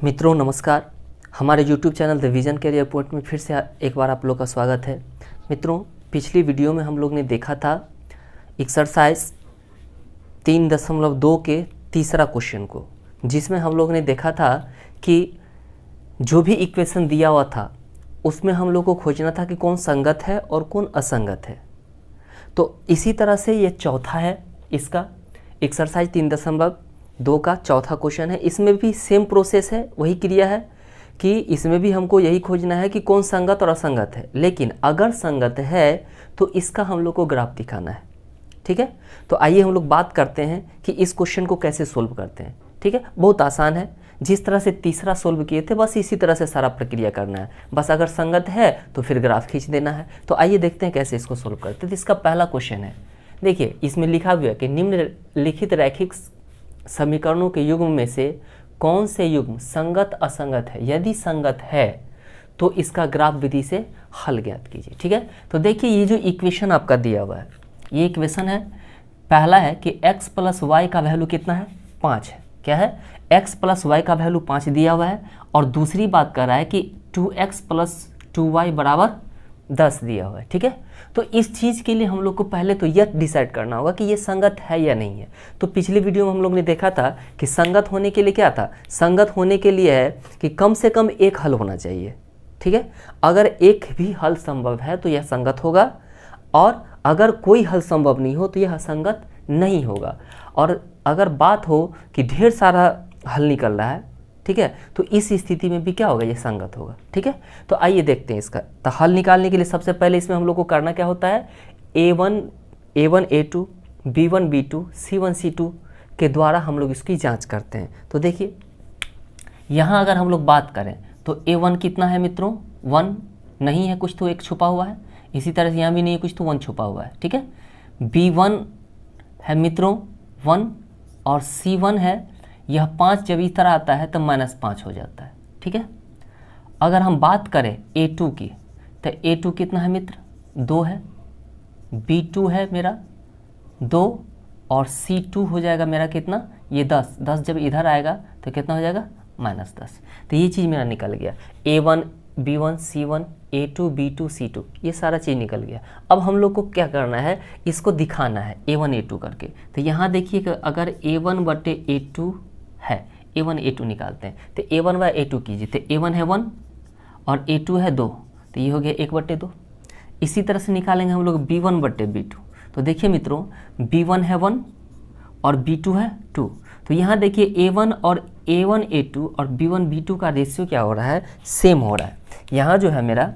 मित्रों नमस्कार। हमारे YouTube channel the vision career point में फिर से एक बार आप लोग का स्वागत है। मित्रों, पिछली वीडियो में हम लोग ने देखा था एक्सरसाइज 3.2 के तीसरा क्वेश्चन को, जिसमें हम लोग ने देखा था कि जो भी इक्वेशन दिया हुआ था उसमें हम लोग को खोजना था कि कौन संगत है और कौन असंगत है। तो इसी तरह से ये चौथा है, इसका एक्सरसाइज 3.2 का चौथा क्वेश्चन है। इसमें भी सेम प्रोसेस है, वही क्रिया है कि इसमें भी हमको यही खोजना है कि कौन संगत और असंगत है। लेकिन अगर संगत है तो इसका हम लोग को ग्राफ दिखाना है। ठीक है, तो आइए हम लोग बात करते हैं कि इस क्वेश्चन को कैसे सोल्व करते हैं। ठीक है, बहुत आसान है। जिस तरह से तीसरा सोल्व किए थे बस इसी तरह से सारा प्रक्रिया करना है। बस अगर संगत है तो फिर ग्राफ खींच देना है। तो आइए देखते हैं कैसे इसको सोल्व करते हैं। तो इसका पहला क्वेश्चन है, देखिए इसमें लिखा हुआ है कि निम्नलिखित रैखिक समीकरणों के युग्म में से कौन से युग्म संगत असंगत है। यदि संगत है तो इसका ग्राफ विधि से हल ज्ञात कीजिए। ठीक है, तो देखिए ये जो इक्वेशन आपका दिया हुआ है, ये इक्वेशन है, पहला है कि x प्लस वाई का वैल्यू कितना है, 5 है। क्या है, x प्लस वाई का वैल्यू 5 दिया हुआ है। और दूसरी बात कर रहा है कि 2x प्लस 2y बराबर 10 दिया हुआ है। ठीक है, तो इस चीज़ के लिए हम लोग को पहले तो यह डिसाइड करना होगा कि ये संगत है या नहीं है। तो पिछली वीडियो में हम लोग ने देखा था कि संगत होने के लिए क्या था, संगत होने के लिए है कि कम से कम एक हल होना चाहिए। ठीक है, अगर एक भी हल संभव है तो यह संगत होगा, और अगर कोई हल संभव नहीं हो तो यह असंगत नहीं होगा। और अगर बात हो कि ढेर सारा हल निकल रहा है, ठीक है, तो इस स्थिति में भी क्या होगा, ये संगत होगा। ठीक है, तो आइए देखते हैं इसका। तो हल निकालने के लिए सबसे पहले इसमें हम लोग को करना क्या होता है, A1 A2 B1 B2 C1 C2 के द्वारा हम लोग इसकी जांच करते हैं। तो देखिए यहाँ अगर हम लोग बात करें तो A1 कितना है मित्रों, 1 नहीं है, कुछ तो एक छुपा हुआ है। इसी तरह से यहाँ भी नहीं है, कुछ तो 1 छुपा हुआ है। ठीक है, B1 है मित्रों 1, और C1 है, यह 5 जब इस तरह आता है तो -5 हो जाता है। ठीक है, अगर हम बात करें A2 की तो A2 कितना है मित्र, 2 है, B2 है मेरा 2, और C2 हो जाएगा मेरा कितना, ये 10 जब इधर आएगा तो कितना हो जाएगा, -10। तो ये चीज़ मेरा निकल गया, A1 B1 C1 A2 B2 C2, ये सारा चीज़ निकल गया। अब हम लोग को क्या करना है, इसको दिखाना है A1 A2 करके। तो यहाँ देखिए कि अगर A1 बटे A2 है, A1 A2 निकालते हैं तो A1 व A2 कीजिए। तो A1 है 1 और A2 है 2, तो ये हो गया 1/2। इसी तरह से निकालेंगे हम लोग B1 बटे B2। तो देखिए मित्रों, B1 है 1 और B2 है 2। तो यहाँ देखिए A1 A2 और B1 B2 का रेशियो क्या हो रहा है, सेम हो रहा है। यहाँ जो है मेरा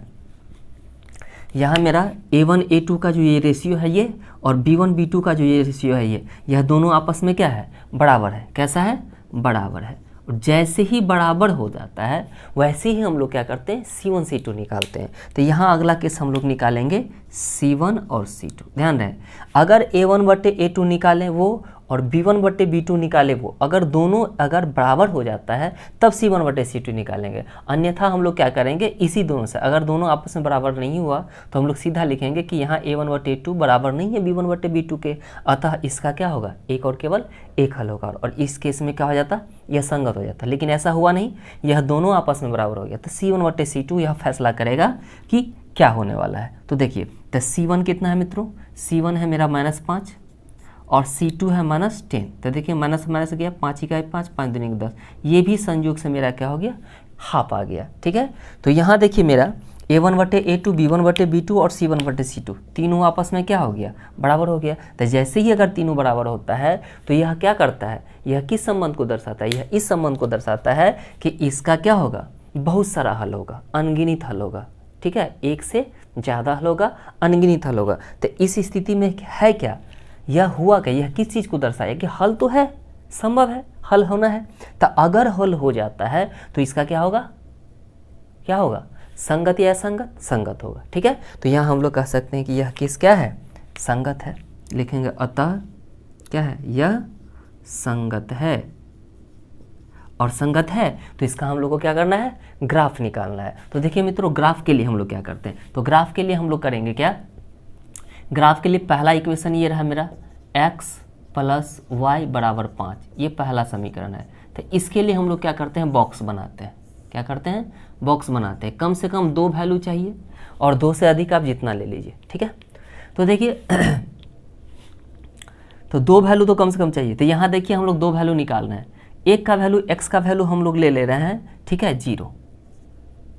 A1 A2 का जो ये रेशियो है ये, और B1 B2 का जो ये रेशियो है ये, यह दोनों आपस में क्या है, बराबर है। कैसा है, बराबर है। और जैसे ही बराबर हो जाता है वैसे ही हम लोग क्या करते हैं, C1 C2 निकालते हैं। तो यहाँ अगला केस हम लोग निकालेंगे C1 और C2। ध्यान रहे, अगर A1 बटे A2 निकालें वो और B1 बटे B2 निकाले वो, अगर दोनों अगर बराबर हो जाता है तब C1 बटे C2 निकालेंगे। अन्यथा हम लोग क्या करेंगे, इसी दोनों से, अगर दोनों आपस में बराबर नहीं हुआ तो हम लोग सीधा लिखेंगे कि यहाँ A1 बटे A2 बराबर नहीं है B1 बटे B2 के, अतः इसका क्या होगा, एक और केवल एक हल होगा। और इस केस में क्या हो जाता, यह संगत हो जाता। लेकिन ऐसा हुआ नहीं, यह दोनों आपस में बराबर हो गया। तो C1 बटे C2 यह फैसला करेगा कि क्या होने वाला है। तो देखिए, तो C1 कितना है मित्रों, C1 है मेरा -5 और C2 है -10। तो देखिए माइनस माइनस गया, 5 इकाई 5, 5 दूनी 10, ये भी संयोग से मेरा क्या हो गया, हाफ आ गया। ठीक है, तो यहाँ देखिए मेरा A1 बटे A2 B1 बटे B2 और C1 बटे C2 तीनों आपस में क्या हो गया, बराबर हो गया। तो जैसे ही अगर तीनों बराबर होता है तो यह क्या करता है, यह किस संबंध को दर्शाता है, यह इस संबंध को दर्शाता है कि इसका क्या होगा, बहुत सारा हल होगा, अनगिनत हल होगा। ठीक है, एक से ज़्यादा हल होगा, अनगिनत हल होगा। तो इस स्थिति में है क्या, यह हुआ क्या, यह किस चीज़ को दर्शाया कि हल तो है, संभव है, हल होना है। तो अगर हल हो जाता है तो इसका क्या होगा, क्या होगा, संगत या असंगत, संगत होगा। ठीक है, तो यहाँ हम लोग कह सकते हैं कि यह केस क्या है, संगत है। लिखेंगे अतः क्या है, यह संगत है। और संगत है तो इसका हम लोग को क्या करना है, ग्राफ निकालना है। तो देखिए मित्रों, ग्राफ के लिए हम लोग क्या करते हैं, तो ग्राफ के लिए हम लोग करेंगे क्या, ग्राफ के लिए पहला इक्वेशन ये रहा मेरा, x प्लस वाई बराबर 5, ये पहला समीकरण है। तो इसके लिए हम लोग क्या करते हैं, बॉक्स बनाते हैं। क्या करते हैं, बॉक्स बनाते हैं। कम से कम 2 वैल्यू चाहिए और 2 से अधिक आप जितना ले लीजिए, ठीक है। तो देखिए तो 2 वैल्यू तो कम से कम चाहिए। तो यहाँ देखिए हम लोग 2 वैल्यू निकाल रहे हैं। एक का वैल्यू, एक्स का वैल्यू हम लोग ले रहे हैं, ठीक है, 0,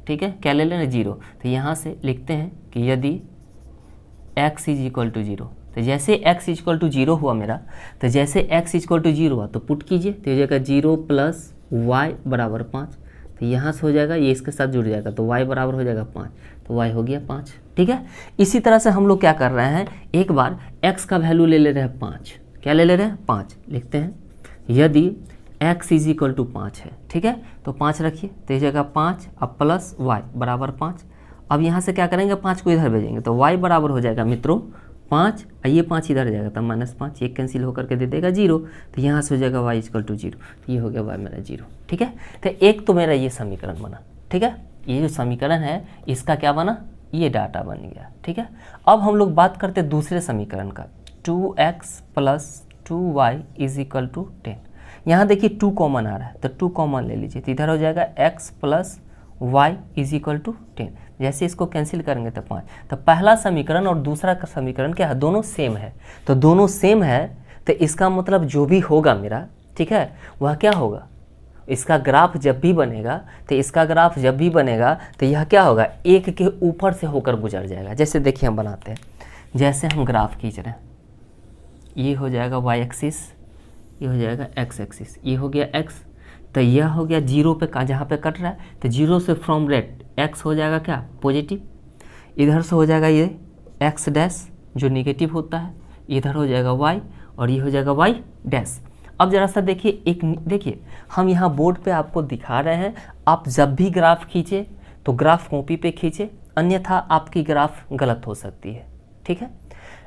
ठीक है। क्या ले रहे हैं, 0। तो यहाँ से लिखते हैं कि यदि x इज इक्वल टू 0, तो जैसे x इज इक्वल टू 0 हुआ मेरा, तो जैसे x इज इक्वल टू 0 हुआ तो पुट कीजिए, तो हो जाएगा 0 प्लस y बराबर 5। तो यहाँ से हो जाएगा, ये इसके साथ जुड़ जाएगा, तो y बराबर हो जाएगा 5, तो y हो गया 5, ठीक है। इसी तरह से हम लोग क्या कर रहे हैं, एक बार x का वैल्यू ले रहे हैं 5। क्या ले रहे हैं, 5। लिखते हैं यदि x इज इक्वल टू 5 है, ठीक है, तो 5 रखिए, तो इस जगह 5 अब प्लस y बराबर 5। अब यहाँ से क्या करेंगे, 5 को इधर भेजेंगे, तो y बराबर हो जाएगा मित्रों 5, ये 5 इधर जाएगा, तब -5, ये कैंसिल होकर के दे देगा 0, तो यहाँ से हो जाएगा y इक्वल टू 0, तो ये हो गया y मेरा 0, ठीक है। तो एक तो मेरा ये समीकरण बना, ठीक है। ये जो समीकरण है इसका क्या बना, ये डाटा बन गया, ठीक है। अब हम लोग बात करते हैं दूसरे समीकरण का, 2x plus 2y is equal to 10। यहाँ देखिए 2 कॉमन आ रहा है, तो 2 कॉमन ले लीजिए, तो इधर हो जाएगा x plus y is equal to 10। जैसे इसको कैंसिल करेंगे तो 5। तो पहला समीकरण और दूसरा का समीकरण क्या है, दोनों सेम है। तो दोनों सेम है तो इसका मतलब जो भी होगा मेरा, ठीक है, वह क्या होगा, इसका ग्राफ जब भी बनेगा, तो इसका ग्राफ जब भी बनेगा तो यह क्या होगा, एक के ऊपर से होकर गुजर जाएगा। जैसे देखिए हम बनाते हैं, जैसे हम ग्राफ खींच रहे हैं, ये हो जाएगा y एक्सिस, ये हो जाएगा x एक्सिस, ये हो गया x, तो यह हो गया 0 पे, जहाँ पे कट रहा है, तो 0 से फ्रॉम रेड x हो जाएगा क्या, पॉजिटिव, इधर से हो जाएगा ये x डैश जो निगेटिव होता है, इधर हो जाएगा y और ये हो जाएगा y डैश। अब जरा सा देखिए, एक देखिए हम यहाँ बोर्ड पे आपको दिखा रहे हैं, आप जब भी ग्राफ खींचे तो ग्राफ कॉपी पे खींचे, अन्यथा आपकी ग्राफ गलत हो सकती है, ठीक है।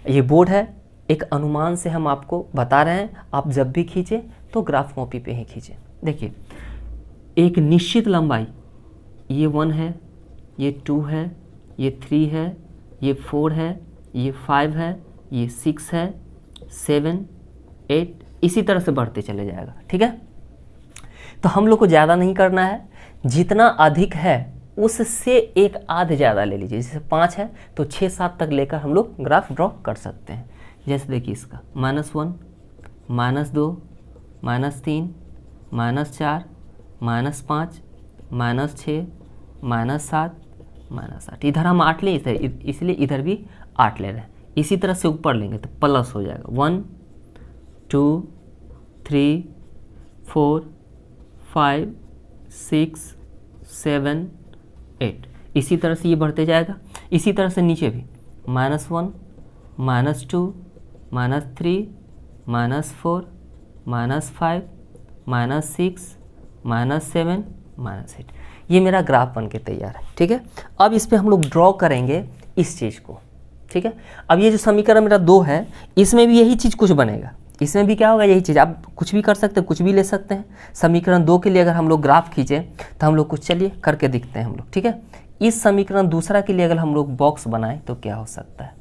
ये बोर्ड है, एक अनुमान से हम आपको बता रहे हैं, आप जब भी खींचे तो ग्राफ कॉपी पे ही खींचे। देखिए एक निश्चित लंबाई, ये 1 है, ये 2 है, ये 3 है, ये 4 है, ये 5 है, ये 6 है, 7, 8, इसी तरह से बढ़ते चले जाएगा, ठीक है। तो हम लोग को ज़्यादा नहीं करना है, जितना अधिक है उससे एक आध ज़्यादा ले लीजिए। जैसे 5 है तो 6-7 तक लेकर हम लोग ग्राफ ड्रॉ कर सकते हैं। जैसे देखिए इसका -1, -2, -3, -4, -5, -6, -7, -8, इधर हम 8 ले, इसलिए इधर भी 8 ले रहे हैं। इसी तरह से ऊपर लेंगे तो प्लस हो जाएगा 1, 2, 3, 4, 5, 6, 7, 8, इसी तरह से ये बढ़ते जाएगा। इसी तरह से नीचे भी -1, -2, -3, -4, -5, -6, -7, -8, ये मेरा ग्राफ बन के तैयार है, ठीक है। अब इस पे हम लोग ड्रॉ करेंगे इस चीज़ को, ठीक है। अब ये जो समीकरण मेरा 2 है, इसमें भी यही चीज़ कुछ बनेगा। इसमें भी क्या होगा, यही चीज़, आप कुछ भी कर सकते हैं, कुछ भी ले सकते हैं। समीकरण 2 के लिए अगर हम लोग ग्राफ खींचे तो हम लोग कुछ, चलिए करके दिखते हैं हम लोग, ठीक है। इस समीकरण दूसरा के लिए अगर हम लोग बॉक्स बनाएं तो क्या हो सकता है,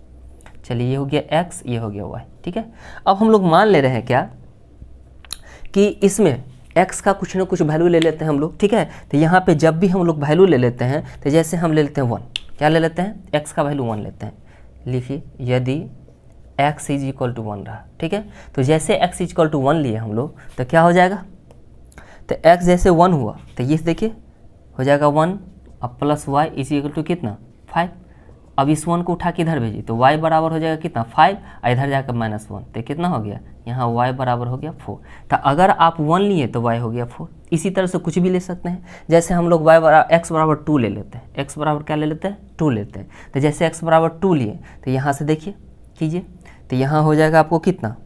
चलिए ये हो गया x, ये हो गया y, ठीक है। अब हम लोग मान ले रहे हैं क्या कि इसमें x का कुछ ना कुछ वैल्यू ले लेते हैं हम लोग, ठीक है। तो यहाँ पे जब भी हम लोग वैल्यू ले लेते हैं, तो जैसे हम ले लेते हैं 1, क्या ले लेते हैं, x का वैल्यू 1 लेते हैं। लिखिए यदि x इज इक्वल टू 1 रहा, ठीक है। तो जैसे x इज इक्वल टू 1 लिए हम लोग तो क्या हो जाएगा, तो x जैसे 1 हुआ तो ये देखिए हो जाएगा 1, अब plus y is equal to कितना, 5। अब इस 1 को उठा के इधर भेजिए तो y बराबर हो जाएगा कितना, 5, और इधर जाकर -1, तो कितना हो गया, यहाँ y बराबर हो गया 4। तो अगर आप 1 लिए तो y हो गया 4। इसी तरह से कुछ भी ले सकते हैं। जैसे हम लोग x बराबर 2 ले लेते हैं, x बराबर क्या ले लेते हैं, 2 लेते हैं। तो जैसे x बराबर 2 लिए तो यहाँ से देखिए कीजिए, तो यहाँ हो जाएगा आपको कितना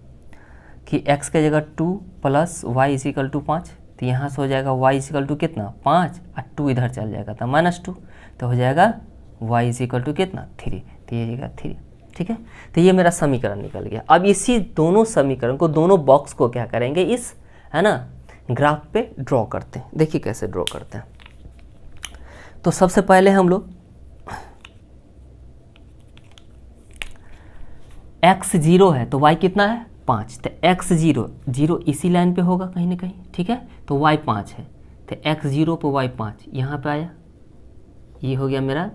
कि x के जगह 2 plus y is equal to 5, तो यहाँ से हो जाएगा y इज इक्वल टू कितना, 5, और 2 इधर चल जाएगा तो -2, तो हो जाएगा y इज इक्वल टू कितना, 3, तो ये जगह 3, ठीक है। तो ये मेरा समीकरण निकल गया। अब इसी दोनों समीकरण को, दोनों बॉक्स को क्या करेंगे, इस, है ना, ग्राफ पे ड्रॉ करते हैं। देखिए कैसे ड्रॉ करते हैं। तो सबसे पहले हम लोग x 0 है तो y कितना है, 5, तो x 0 0 इसी लाइन पे होगा कहीं ना कहीं, ठीक है। तो y 5 है, तो x 0 पे y 5 यहाँ पे आया, ये हो गया मेरा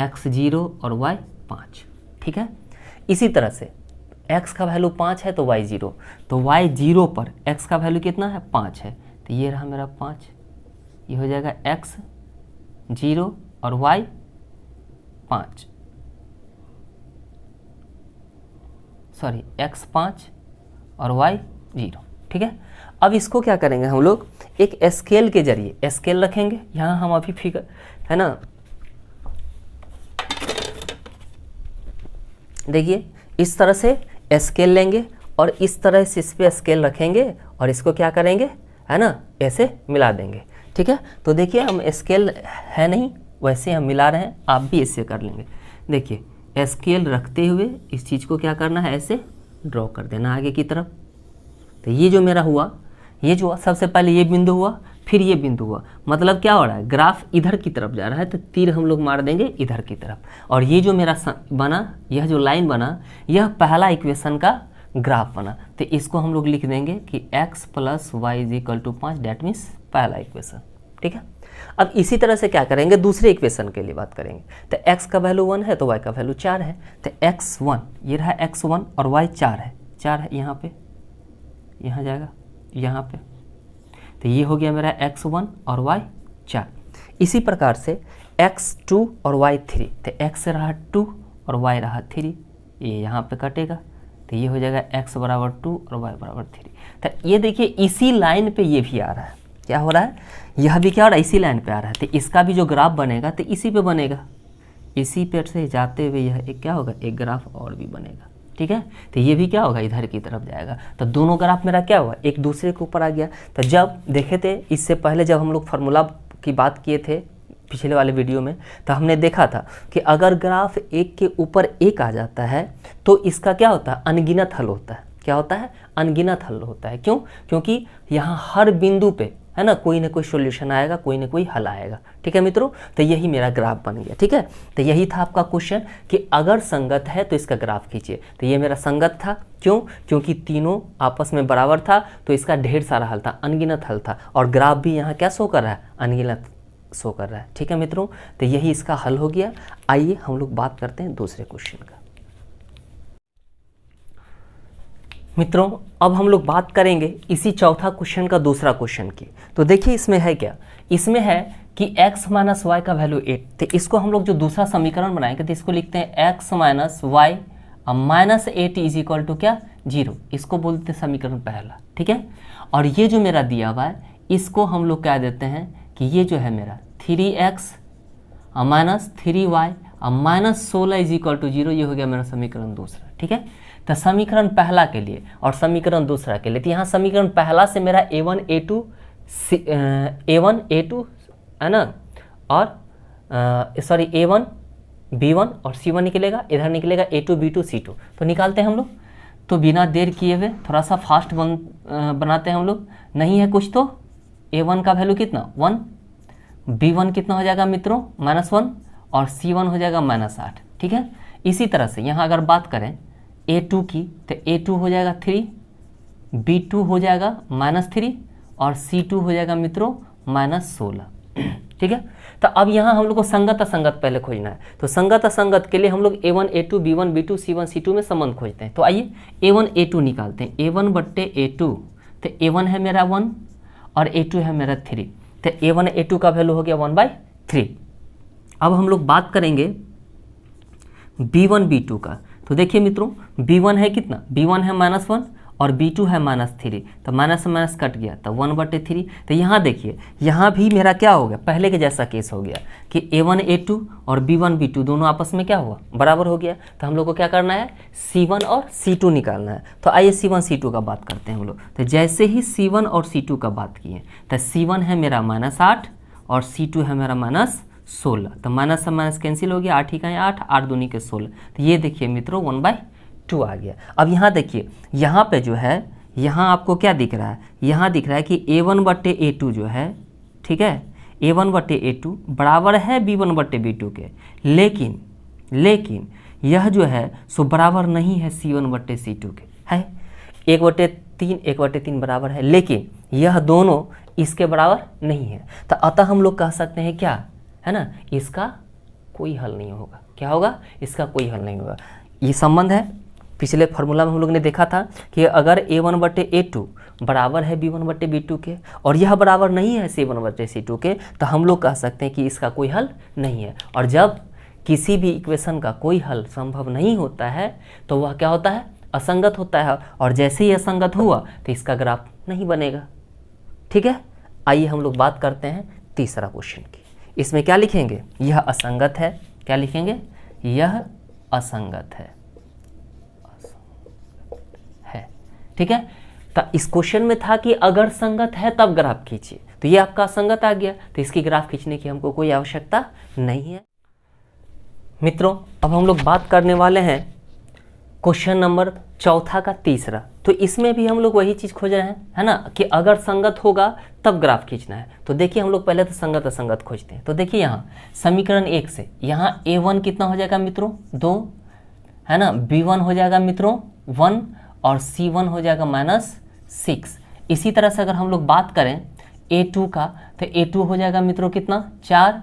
x 0 और y 5, ठीक है। इसी तरह से x का वैल्यू 5 है तो y 0, तो y 0 पर x का वैल्यू कितना है 5 है, तो ये रहा मेरा 5, ये हो जाएगा x 0 और y 5, सॉरी x 5 और y 0, ठीक है। अब इसको क्या करेंगे हम लोग, एक स्केल के जरिए स्केल रखेंगे, यहाँ हम अभी फिगर है ना, देखिए इस तरह से स्केल लेंगे और इस तरह से इस पे स्केल रखेंगे और इसको क्या करेंगे है ना, ऐसे मिला देंगे, ठीक है। तो देखिए हम स्केल है नहीं, वैसे हम मिला रहे हैं, आप भी इससे कर लेंगे। देखिए स्केल रखते हुए इस चीज़ को क्या करना है, ऐसे ड्रॉ कर देना आगे की तरफ। तो ये जो मेरा हुआ, ये जो सबसे पहले ये बिंदु हुआ, फिर ये बिंदु हुआ, मतलब क्या हो रहा है, ग्राफ इधर की तरफ जा रहा है, तो तीर हम लोग मार देंगे इधर की तरफ। और ये जो मेरा बना, यह जो लाइन बना, यह पहला इक्वेशन का ग्राफ बना, तो इसको हम लोग लिख देंगे कि x + y = 5, डेट मीन्स पहला इक्वेशन, ठीक है। अब इसी तरह से क्या करेंगे, दूसरे इक्वेशन के लिए बात करेंगे। तो x का वैल्यू 1 है तो y का वैल्यू 4 है, तो x1 ये रहा x1 और y 4 है यहाँ पे, यहाँ जाएगा यहाँ पे, तो ये हो गया मेरा x1 और y 4। इसी प्रकार से x2 और y 3, तो x रहा 2 और y रहा 3, ये यहाँ पे कटेगा, तो ये हो जाएगा x = 2 और y = 3। तो ये देखिए इसी लाइन पे ये भी आ रहा है, क्या हो रहा है, यह भी क्या हो रहा है, इसी लाइन पे आ रहा है, तो इसका भी जो ग्राफ बनेगा तो इसी पे बनेगा, इसी पे से जाते हुए यह एक क्या होगा, एक ग्राफ और भी बनेगा, ठीक है। तो ये भी क्या होगा, इधर की तरफ जाएगा, तो दोनों ग्राफ मेरा क्या हुआ, एक दूसरे के ऊपर आ गया। तो जब देखे थे इससे पहले, जब हम लोग फार्मूला की बात किए थे पिछले वाले वीडियो में, तो हमने देखा था कि अगर ग्राफ एक के ऊपर एक आ जाता है तो इसका क्या होता है, अनगिनत हल होता है। क्या होता है, अनगिनत हल होता है। क्यों, क्योंकि यहाँ हर बिंदु पे है ना कोई सॉल्यूशन आएगा, कोई ना कोई हल आएगा, ठीक है मित्रों। तो यही मेरा ग्राफ बन गया, ठीक है। तो यही था आपका क्वेश्चन कि अगर संगत है तो इसका ग्राफ खींचिए। तो ये मेरा संगत था, क्यों, क्योंकि तीनों आपस में बराबर था, तो इसका ढेर सारा हल था, अनगिनत हल था, और ग्राफ भी यहाँ क्या शो कर रहा है, अनगिनत शो कर रहा है, ठीक है मित्रों। तो यही इसका हल हो गया। आइए हम लोग बात करते हैं दूसरे क्वेश्चन का। मित्रों अब हम लोग बात करेंगे इसी चौथा क्वेश्चन का दूसरा क्वेश्चन की। तो देखिए इसमें है क्या, इसमें है कि x - y का वैल्यू 8, तो इसको हम लोग जो दूसरा समीकरण बनाएंगे तो इसको लिखते हैं x - y -8 = क्या, 0, इसको बोलते हैं समीकरण पहला, ठीक है। और ये जो मेरा दिया हुआ है इसको हम लोग क्या देते हैं कि ये जो है मेरा 3x - 3y -16 = 0, ये हो गया मेरा समीकरण दूसरा, ठीक है। तो समीकरण पहला के लिए और समीकरण दूसरा के लिए, तो यहाँ समीकरण पहला से मेरा a1 a2 है ना, और सॉरी a1 b1 और c1 निकलेगा, इधर निकलेगा a2 b2 c2, तो निकालते हैं हम लोग। तो बिना देर किए हुए थोड़ा सा फास्ट बनाते हैं हम लोग, नहीं है कुछ तो a1 का वैल्यू कितना 1, b1 कितना हो जाएगा मित्रों -1, और c1 हो जाएगा -8, ठीक है। इसी तरह से यहाँ अगर बात करें a2 की, तो a2 हो जाएगा 3, b2 हो जाएगा -3 और c2 हो जाएगा मित्रों -16, ठीक है। तो अब यहाँ हम लोग को संगत असंगत पहले खोजना है। तो संगत असंगत के लिए हम लोग a1 a2 b1 b2 c1 c2 में संबंध खोजते हैं। तो आइए a1 a2 निकालते हैं। a1 बट्टे a2, तो a1 है मेरा 1 और a2 है मेरा 3, तो a1 a2 का वैल्यू हो गया 1/3। अब हम लोग बात करेंगे b1 b2 का। तो देखिए मित्रों b1 है कितना, b1 है -1 और b2 है -3, तो माइनस से माइनस कट गया, तो 1/3। तो यहाँ देखिए यहाँ भी मेरा क्या हो गया, पहले के जैसा केस हो गया कि a1 a2 और b1 b2 दोनों आपस में क्या हुआ, बराबर हो गया। तो हम लोग को क्या करना है, c1 और c2 निकालना है। तो आइए c1 c2 का बात करते हैं हम लोग। तो जैसे ही c1 और c2 का बात किए, तो c1 है मेरा -8 और c2 है मेरा -16, तो माइनस से माइनस कैंसिल हो गया, 8 ही का 8, 8 दूनी के 16। तो ये देखिए मित्रों 1/2 आ गया। अब यहाँ देखिए यहाँ पे जो है, यहाँ आपको क्या दिख रहा है, यहाँ दिख रहा है कि a1/a2 जो है, ठीक है, a1/a2 बराबर है b1/b2 के, लेकिन यह जो है सो बराबर नहीं है c1/c2 के, है। 1/3 1/3 बराबर है, लेकिन यह दोनों इसके बराबर नहीं है। तो अतः हम लोग कह सकते हैं क्या है ना, इसका कोई हल नहीं होगा। क्या होगा, इसका कोई हल नहीं होगा। ये संबंध है, पिछले फार्मूला में हम लोग ने देखा था कि अगर a1/a2 बराबर है b1/b2 के और यह बराबर नहीं है c1/c2 के, तो हम लोग कह सकते हैं कि इसका कोई हल नहीं है। और जब किसी भी इक्वेशन का कोई हल संभव नहीं होता है तो वह क्या होता है, असंगत होता है। और जैसे ही असंगत हुआ तो इसका ग्राफ नहीं बनेगा। ठीक है, आइए हम लोग बात करते हैं तीसरा क्वेश्चन की। इसमें क्या लिखेंगे, यह असंगत है। क्या लिखेंगे, यह असंगत है। ठीक है, तो इस क्वेश्चन में था कि अगर संगत है तब ग्राफ खींचिए, तो ये आपका असंगत आ गया, तो इसकी ग्राफ खींचने की हमको कोई आवश्यकता नहीं है। मित्रों, अब हम लोग बात करने वाले हैं क्वेश्चन नंबर चौथा का तीसरा। तो इसमें भी हम लोग वही चीज़ खोज रहे हैं, है ना, कि अगर संगत होगा तब ग्राफ खींचना है। तो देखिए हम लोग पहले तो संगत असंगत खोजते हैं। तो देखिए यहाँ समीकरण 1 से यहाँ a1 कितना हो जाएगा मित्रों, 2, है ना, b1 हो जाएगा मित्रों 1 और c1 हो जाएगा -6। इसी तरह से अगर हम लोग बात करें a2 का, तो a2 हो जाएगा मित्रों कितना, 4,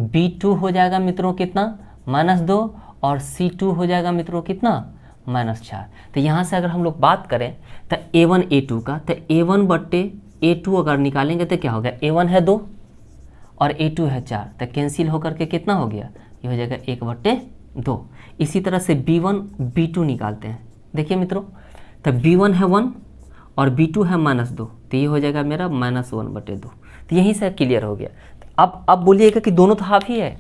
b2 हो जाएगा मित्रों कितना, -2 और c2 हो जाएगा मित्रों कितना, -4। तो यहाँ से अगर हम लोग बात करें तो a1 a2 का, तो a1/a2 अगर निकालेंगे तो क्या होगा, a1 है 2 और a2 है 4, तो कैंसिल होकर के कितना हो गया, ये हो जाएगा 1/2। इसी तरह से b1 b2 निकालते हैं। देखिए मित्रों, तो b1 है 1 और b2 है -2, तो ये हो जाएगा मेरा -1/2। तो यहीं से क्लियर हो गया। अब बोलिएगा कि दोनों तो हाफ ही है।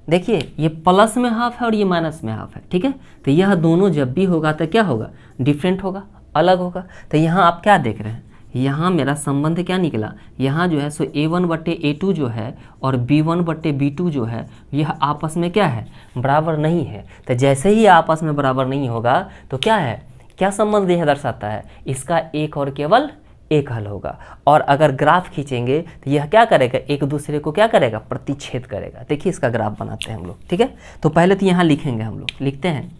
देखिए ये प्लस में हाफ है और ये माइनस में हाफ है। ठीक है, तो यह दोनों जब भी होगा तो क्या होगा, डिफरेंट होगा, अलग होगा। तो यहाँ आप क्या देख रहे हैं, यहाँ मेरा संबंध क्या निकला, यहाँ जो है सो a1/a2 जो है और b1/b2 जो है यह आपस में क्या है, बराबर नहीं है। तो जैसे ही आपस में बराबर नहीं होगा तो क्या है, क्या संबंध यह दर्शाता है, इसका एक और केवल एक हल होगा। और अगर ग्राफ खींचेंगे तो यह क्या करेगा, एक दूसरे को क्या करेगा, प्रतिच्छेद करेगा। देखिए इसका ग्राफ बनाते हैं हम लोग। ठीक है, तो पहले तो यहाँ लिखेंगे, हम लोग लिखते हैं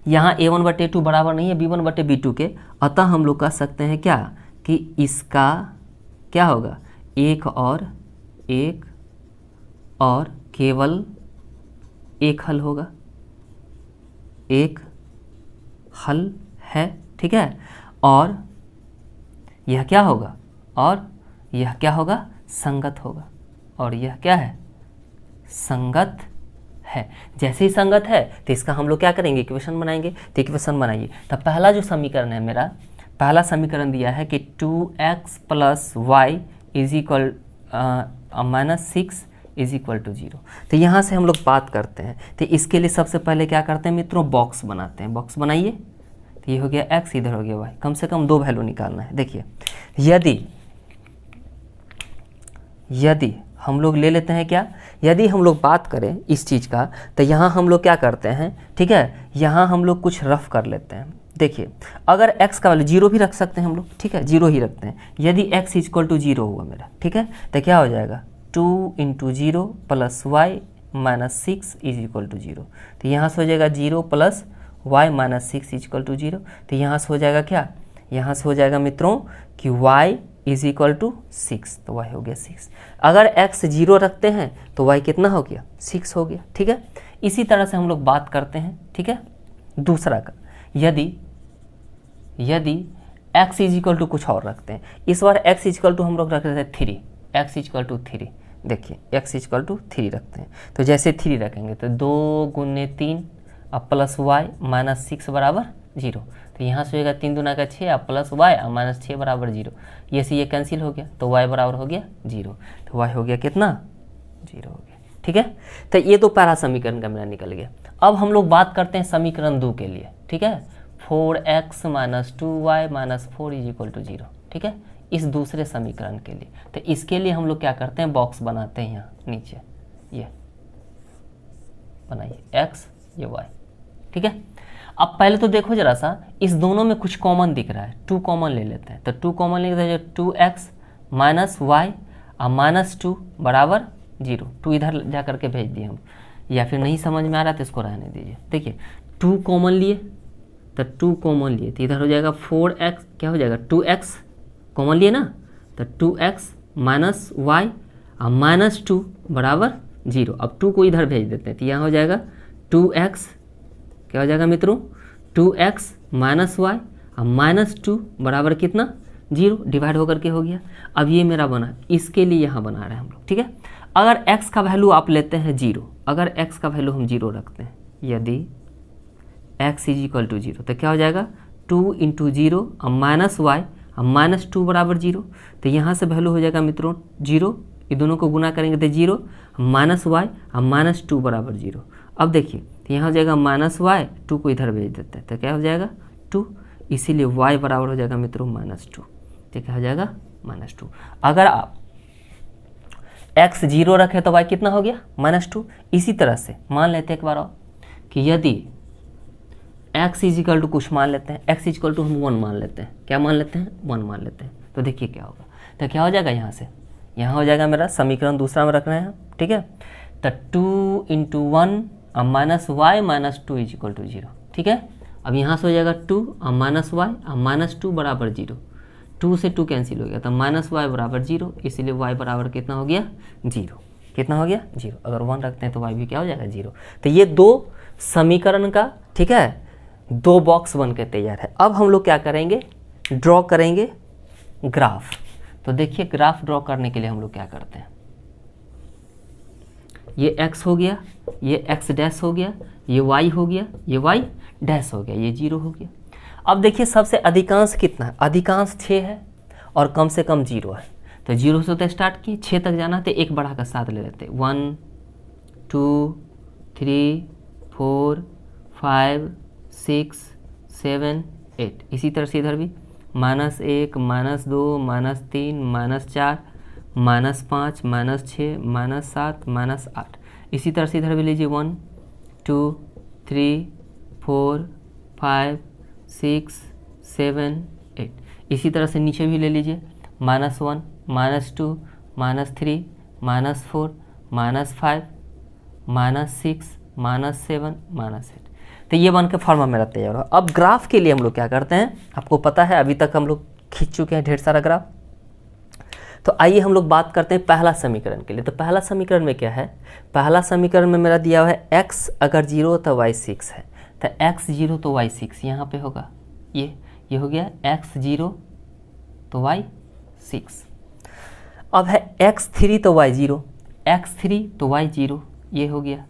यहाँ a1/a2 बराबर नहीं है b1/b2 के, अतः हम लोग कह सकते हैं क्या कि इसका क्या होगा, एक और केवल एक हल होगा, एक हल है। ठीक है, और यह क्या होगा, और यह क्या होगा, संगत होगा, और यह क्या है, संगत है। जैसे ही संगत है तो इसका हम लोग क्या करेंगे, इक्वेशन बनाएंगे। तो इक्वेशन बनाइए। तो पहला जो समीकरण है मेरा, पहला समीकरण दिया है कि 2x + y -6 = 0। तो यहाँ से हम लोग बात करते हैं। तो इसके लिए सबसे पहले क्या करते हैं मित्रों, बॉक्स बनाते हैं। बॉक्स बनाइए। तो ये हो गया x, इधर हो गया y, कम से कम 2 वैल्यू निकालना है। देखिए यदि हम लोग ले लेते हैं क्या, यदि हम लोग बात करें इस चीज़ का, तो यहाँ हम लोग क्या करते हैं, ठीक है, यहाँ हम लोग कुछ रफ कर लेते हैं। देखिए अगर x का वैल्यू 0 भी रख सकते हैं हम लोग, ठीक है, 0 ही रखते हैं। यदि x = 0 हुआ मेरा, ठीक है, तो क्या हो जाएगा, 2 × 0 + y -6 = 0। तो यहाँ से हो जाएगा 0 + y -6 = 0। तो यहाँ से हो जाएगा क्या, यहाँ से हो जाएगा मित्रों कि y = 6, तो y हो गया 6। अगर x 0 रखते हैं तो y कितना हो गया, 6 हो गया। ठीक है, इसी तरह से हम लोग बात करते हैं। ठीक है, दूसरा का, यदि x = कुछ और रखते हैं। इस बार x = हम लोग रख रहे थे 3, x = 3। देखिए x = 3 रखते हैं। तो जैसे 3 रखेंगे तो 2 × 3 + y -6 = 0। तो यहाँ से होगा 3 दूना का 6 + y -6 = 0। ये से ये कैंसिल हो गया, तो y बराबर हो गया 0। तो y हो गया कितना, 0 हो गया। ठीक है, तो ये तो पहला समीकरण का मेरा निकल गया। अब हम लोग बात करते हैं समीकरण 2 के लिए। ठीक है, 4x - 2y - 4 = 0। ठीक है, इस दूसरे समीकरण के लिए। तो इसके लिए हम लोग क्या करते हैं, बॉक्स बनाते हैं। यहाँ नीचे ये बनाइए, x ये y। ठीक है, अब पहले तो देखो जरा सा, इस दोनों में कुछ कॉमन दिख रहा है, 2 कॉमन ले लेते हैं। तो 2 कॉमन ले लेते हैं, 2x - y -2 = 0। 2 इधर जा करके भेज दिए हम, या फिर नहीं समझ में आ रहा तो इसको रहने दीजिए। देखिए 2 कॉमन लिए, तो 2 कॉमन लिए तो इधर हो जाएगा 4x, क्या हो जाएगा 2x कॉमन लिए ना, तो 2x माइनस वाई और माइनस 2 बराबर 0। अब 2 को इधर भेज देते हैं तो यहाँ हो जाएगा 2x, क्या हो जाएगा मित्रों 2x माइनस वाई और माइनस 2 बराबर कितना 0, डिवाइड होकर के हो गया। अब ये मेरा बना, इसके लिए यहाँ बना रहे हैं हम लोग, ठीक है। अगर x का वैल्यू आप लेते हैं 0, अगर x का वैल्यू हम 0 रखते हैं, यदि x इज इक्वल टू 0 तो क्या हो जाएगा 2 इंटू 0 और माइनस वाई और माइनस 2 बराबर 0। तो यहाँ से वैल्यू हो जाएगा मित्रों 0, ये दोनों को गुना करेंगे तो 0, माइनस वाई और माइनस 2 बराबर 0। अब देखिए तो यहाँ हो जाएगा माइनस वाई, 2 को इधर भेज देते हैं तो क्या हो जाएगा 2, इसीलिए y बराबर हो जाएगा मित्रों माइनस 2, तो क्या हो जाएगा माइनस 2। अगर आप x 0 रखें तो y कितना हो गया माइनस 2। इसी तरह से मान लेते हैं एक बार और कि यदि x इज इक्वल टू कुछ मान लेते हैं, x इज इक्वल टू हम 1 मान लेते हैं, क्या मान लेते हैं 1 मान लेते हैं, तो देखिए क्या होगा, तो क्या हो जाएगा यहाँ से, यहाँ हो जाएगा मेरा समीकरण दूसरा में रख रहे हैं, ठीक है। तो 2 इंटू 1 और minus y minus 2 is equal to 0, ठीक है। अब यहाँ से हो जाएगा 2 और माइनस वाई और माइनस 2 बराबर 0, 2 से 2 कैंसिल हो गया तो माइनस वाई बराबर 0, इसलिए y बराबर कितना हो गया 0, कितना हो गया 0। अगर 1 रखते हैं तो y भी क्या हो जाएगा 0। तो ये 2 समीकरण का, ठीक है, 2 बॉक्स बन के तैयार है। अब हम लोग क्या करेंगे, ड्रॉ करेंगे ग्राफ। तो देखिए ग्राफ ड्रॉ करने के लिए हम लोग क्या करते हैं, ये x हो गया, ये x डैश हो गया, ये y हो गया, ये y डैश हो गया, ये 0 हो गया। अब देखिए सबसे अधिकांश कितना है, अधिकांश 6 है और कम से कम 0 है। तो 0 से तो स्टार्ट किए, 6 तक जाना तो एक बढ़ा कर 7 ले लेते, 1 2 3 4 5 6 7 8। इसी तरह से इधर भी -1 -2 -3 -4 -5 -6 -7 -8। इसी तरह से इधर भी लीजिए 1 2 3 4 5 6 7 8। इसी तरह से नीचे भी ले लीजिए -1 -2 -3 -4 -5 -6 -7 -8। तो ये बन के फॉर्मा मेरा तैयार हो। अब ग्राफ के लिए हम लोग क्या करते हैं, आपको पता है अभी तक हम लोग खींच चुके हैं ढेर सारा ग्राफ। तो आइए हम लोग बात करते हैं पहला समीकरण के लिए। तो पहला समीकरण में क्या है, पहला समीकरण में मेरा दिया हुआ है x अगर 0 तो y 6 है, तो x 0 तो y 6 यहाँ पे होगा, ये हो गया x 0 तो y 6। अब है x 3 तो y 0, x 3 तो y 0, ये हो गया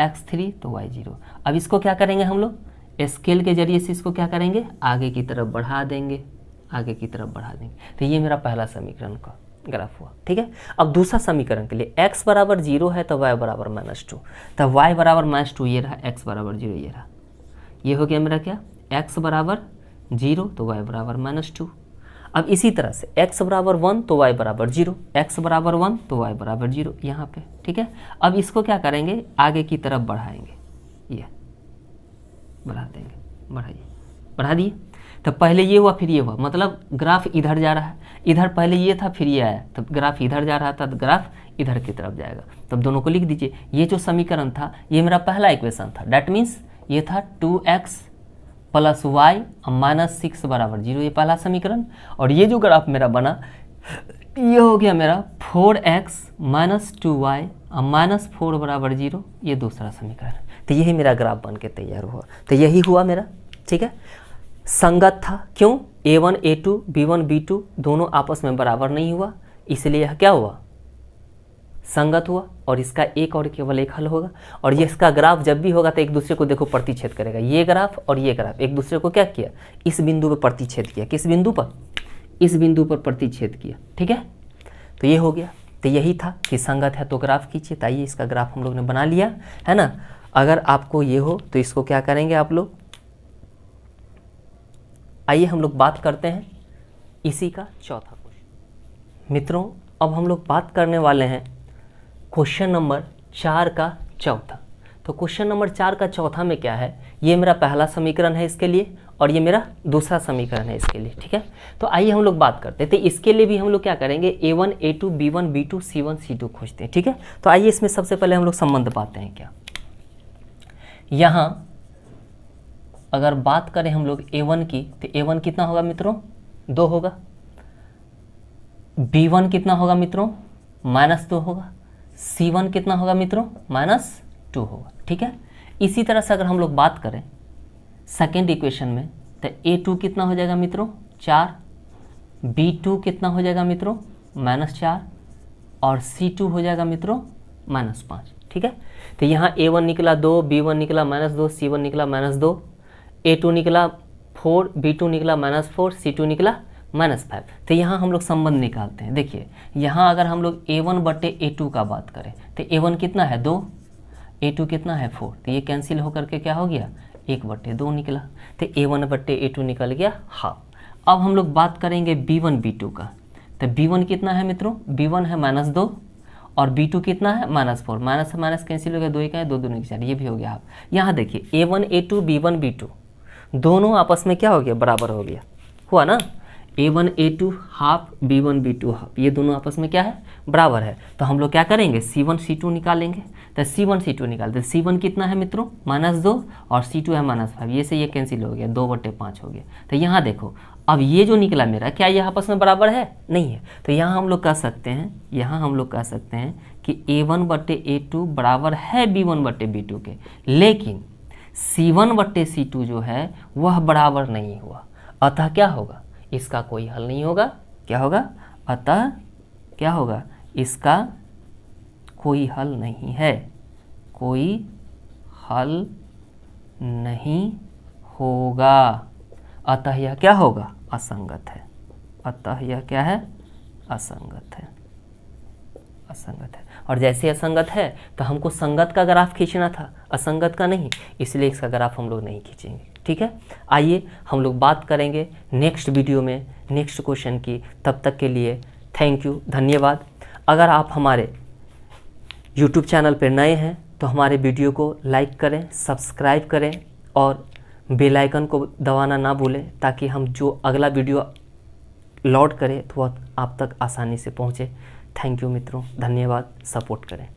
x 3 तो y 0। अब इसको क्या करेंगे हम लोग, स्केल के जरिए से इसको क्या करेंगे, आगे की तरफ बढ़ा देंगे, आगे की तरफ बढ़ा देंगे। तो ये मेरा पहला समीकरण का ग्राफ हुआ, ठीक है। अब दूसरा समीकरण के लिए x बराबर 0 है तो y बराबर -2, तो y बराबर -2 ये रहा, x बराबर 0 ये रहा, ये हो गया मेरा क्या, x बराबर 0 तो y बराबर -2। अब इसी तरह से x बराबर 1 तो y बराबर 0, x बराबर 1 तो y बराबर 0 यहाँ पे, ठीक है। अब इसको क्या करेंगे, आगे की तरफ बढ़ाएंगे, ये बढ़ा देंगे, बढ़ाइए, बढ़ा दिए। तो पहले ये हुआ फिर ये हुआ, मतलब ग्राफ इधर जा रहा है, इधर पहले ये था फिर ये आया, तब ग्राफ इधर जा रहा था तो ग्राफ इधर की तरफ जाएगा। तब दोनों को लिख दीजिए। ये जो समीकरण था ये मेरा पहला इक्वेशन था, डैट मीन्स ये था 2x प्लस वाई -6 बराबर 0, ये पहला समीकरण। और ये जो ग्राफ मेरा बना ये हो गया मेरा 4x - 2y -4 बराबर 0, ये दूसरा समीकरण। तो यही मेरा ग्राफ बन के तैयार हुआ। तो यही हुआ मेरा, ठीक है, संगत था। क्यों, a1 a2 b1 b2 दोनों आपस में बराबर नहीं हुआ, इसलिए यह क्या हुआ, संगत हुआ। और इसका एक और केवल एक हल होगा। और ये इसका ग्राफ जब भी होगा तो एक दूसरे को देखो प्रतिच्छेद करेगा। ये ग्राफ और ये ग्राफ एक दूसरे को क्या किया, इस बिंदु पर प्रतिच्छेद किया। किस बिंदु पर, इस बिंदु पर प्रतिच्छेद किया, ठीक है। तो ये हो गया। तो यही था कि संगत है तो ग्राफ खींचिए। तो आइए इसका ग्राफ हम लोग ने बना लिया है ना। अगर आपको ये हो तो इसको क्या करेंगे आप लोग, आइए हम लोग बात करते हैं इसी का चौथा क्वेश्चन। मित्रों अब हम लोग बात करने वाले हैं क्वेश्चन नंबर 4 का चौथा। तो क्वेश्चन नंबर 4 का चौथा में क्या है, ये मेरा पहला समीकरण है इसके लिए और ये मेरा दूसरा समीकरण है इसके लिए, ठीक है। तो आइए हम लोग बात करते हैं। तो इसके लिए भी हम लोग क्या करेंगे, a1 a2 b1 b2 c1 c2 खोजते हैं, ठीक है। तो आइए इसमें सबसे पहले हम लोग संबंध पाते हैं। क्या यहाँ अगर बात करें हम लोग A1 की, तो A1 कितना होगा मित्रों, 2 होगा। B1 कितना होगा मित्रों, -2 होगा। C1 कितना होगा मित्रों, -2 होगा। ठीक है, इसी तरह से अगर हम लोग बात करें सेकेंड इक्वेशन में, तो A2 कितना हो जाएगा मित्रों, 4, B2 कितना हो जाएगा मित्रों, -4, और C2 हो जाएगा मित्रों -5। ठीक है, तो यहाँ A1 निकला 2, B1 निकला -2, C1 निकला -2, A2 निकला 4, B2 निकला -4, C2 निकला -5। तो यहाँ हम लोग संबंध निकालते हैं। देखिए यहाँ अगर हम लोग A1 बटे A2 का बात करें, तो A1 कितना है 2, A2 कितना है 4, तो ये कैंसिल होकर के क्या हो गया, 1/2 निकला। तो A1 बटे A2 निकल गया हाफ। अब हम लोग बात करेंगे B1 B2 का, तो B1 कितना है मित्रों, B1 है -2, और B2 कितना है -4, माइनस से माइनस कैंसिल हो गया, 2 का है, 2 दूनी 4, ये भी हो गया हाफ। यहाँ देखिए A1 A2 B1 B2 दोनों आपस में क्या हो गया, बराबर हो गया, हुआ ना। A1 A2 half, B1 B2 half, ये दोनों आपस में क्या है, बराबर है। तो हम लोग क्या करेंगे, C1 C2 निकालेंगे। तो C1 C2 निकालते, C1 कितना है मित्रों, -2, और C2 है -5, ये से ये कैंसिल हो गया, 2/5 हो गया। तो यहाँ देखो अब ये जो निकला मेरा, क्या ये आपस में बराबर है, नहीं है। तो यहाँ हम लोग कह सकते हैं, यहाँ हम लोग कह सकते हैं कि A1 बटे A2 बराबर है B1 बटे B2 के, लेकिन C1 बटे C2 जो है वह बराबर नहीं हुआ। अतः क्या होगा, इसका कोई हल नहीं होगा। क्या होगा, अतः क्या होगा, इसका कोई हल नहीं है, कोई हल नहीं होगा। अतः यह क्या होगा, असंगत है। अतः यह क्या है, असंगत है, असंगत है। और जैसे असंगत है तो हमको संगत का ग्राफ खींचना था, असंगत का नहीं, इसलिए इसका ग्राफ हम लोग नहीं खींचेंगे। ठीक है, आइए हम लोग बात करेंगे नेक्स्ट वीडियो में नेक्स्ट क्वेश्चन की। तब तक के लिए थैंक यू, धन्यवाद। अगर आप हमारे YouTube चैनल पर नए हैं तो हमारे वीडियो को लाइक करें, सब्सक्राइब करें और बेल आइकन को दबाना ना भूलें, ताकि हम जो अगला वीडियो लोड करें तो वह आप तक आसानी से पहुँचे। थैंक यू मित्रों, धन्यवाद, सपोर्ट करें।